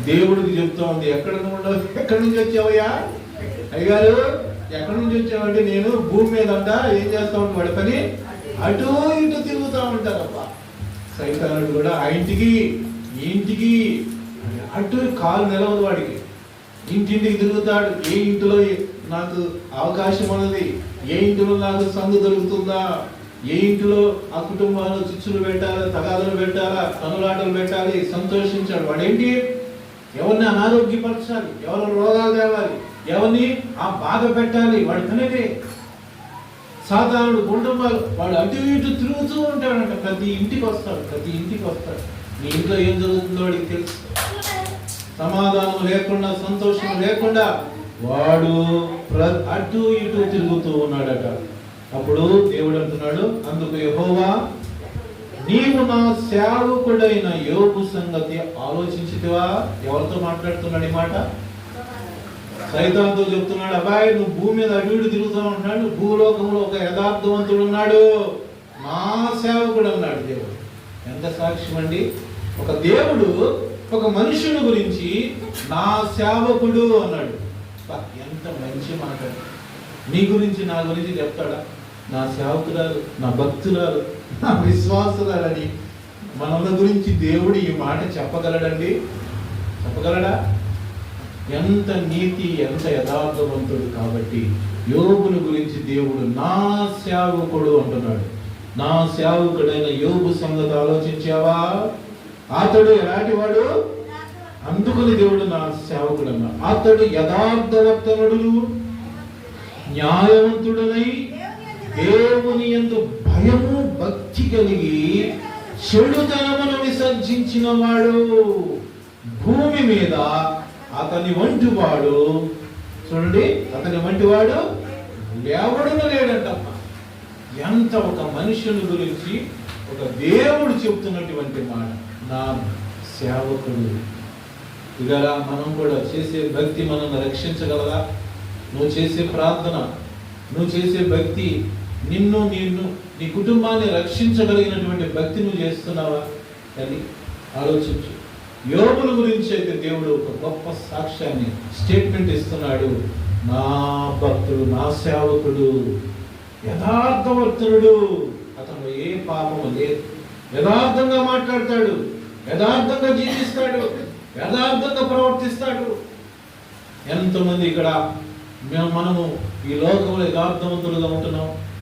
దేవుడికి చెప్తా ఉంది, ఎక్కడి నుంచి వచ్చావయ్యా అయ్యగారు, ఎక్కడి నుంచి వచ్చావంటే నేను భూమి మీద ఏం చేస్తా ఉంటా వాడి పని, అటు ఇటు తిరుగుతూ ఉంటారప్ప. సైతానుడు కూడా ఆ ఇంటికి అటు కాలు నిలవదు వాడికి, ఇంటింటికి తిరుగుతాడు. ఏ ఇంటిలో నాకు అవకాశం ఉన్నది, ఏ ఇంటిలో నాకు సందు దొరుకుతుందా, ఏ ఇంటిలో ఆ కుటుంబాలు చిచ్చులు పెట్టాలా, తగాదులు పెట్టాలా, కనులాటలు పెట్టాలి, సంతోషించాడు. వాడేంటి, ఎవరిని అనారోగ్యపరచాలి, ఎవరు రోగాలు తేవాలి, ఎవరిని ఆ బాధ పెట్టాలి, వాడి పనిదే. సాధారణ కుటుంబాలు వాడు అటు ఇటు తిరుగుతూ ఉంటాడంట. ప్రతి ఇంటికి వస్తాడు. నీ ఇంట్లో ఏం జరుగుతుందో వాడికి తెలుసు. సమాధానం లేకుండా, సంతోషం లేకుండా వాడు అటు ఇటు తిరుగుతూ ఉన్నాడట. అప్పుడు దేవుడు అంటున్నాడు, అందుకు యెహోవా, నీవు నా సేవకుడైన యోబు సంగతి ఆలోచించితివా? ఎవరితో మాట్లాడుతున్నాడు ఈ మాట? సైతాన్తో చెప్తున్నాడు, అబ్బాయి నువ్వు భూమి మీద అటు ఇటు తిరుగుతూ ఉంటున్నాడు, భూలోకంలో ఒక యథార్థవంతుడు ఉన్నాడు, నా సేవకుడు అన్నాడు దేవుడు. ఎంత సాక్ష్యం అండి! ఒక దేవుడు ఒక మనుషుని గురించి నా సేవకుడు అన్నాడు. ఎంత మంచి మాట! నీ గురించి నా గురించి చెప్తాడా? నా సేవకురాలు, నా భక్తురాలు, నా విశ్వాసురాలని మన గురించి దేవుడు ఈ మాట చెప్పగలడండి? చెప్పగలడా? ఎంత నీతి, ఎంత యథార్థవంతుడు. కాబట్టి యోబుని గురించి దేవుడు నా సేవకుడు అంటున్నాడు. నా సేవకుడైన యోబు సంగతి ఆలోచించావా? అతడు ఎలాంటి వాడు? అందుకని దేవుడు నా సేవకుడు అన్నాడు. అతడు యథార్థవర్తనుడు, న్యాయవంతుడనై దేవుని యందు భయము భక్తి కలిగి చెడుతనమును విసర్జించిన వాడు. భూమి మీద అతని వంటి వాడు, చూడండి, అతని వంటి వాడు ఎవడును లేడంటమ్మా. ఎంత ఒక మనుషుని గురించి ఒక దేవుడు చెప్తున్నటువంటి మాట, నా సేవకుడు. ఇక మనం కూడా చేసే భక్తి మనల్ని రక్షించగలదా? నువ్వు చేసే ప్రార్థన, నువ్వు చేసే భక్తి నిన్ను నీ కుటుంబాన్ని రక్షించగలిగినటువంటి భక్తి నువ్వు చేస్తున్నావా అని ఆలోచించు. యోబుల గురించి అయితే దేవుడు ఒక గొప్ప సాక్ష్యాన్ని, స్టేట్మెంట్ ఇస్తున్నాడు. నా భక్తుడు, నా సేవకుడు, యథార్థవర్తనుడు, అతను ఏ పాపము లేదు, యథార్థంగా మాట్లాడతాడు, యథార్థంగా జీవిస్తాడు, యథార్థంగా ప్రవర్తిస్తాడు. ఎంతమంది ఇక్కడ మనము ఈ లోకంలో యథార్థవంతులుగా ఉంటున్నాం,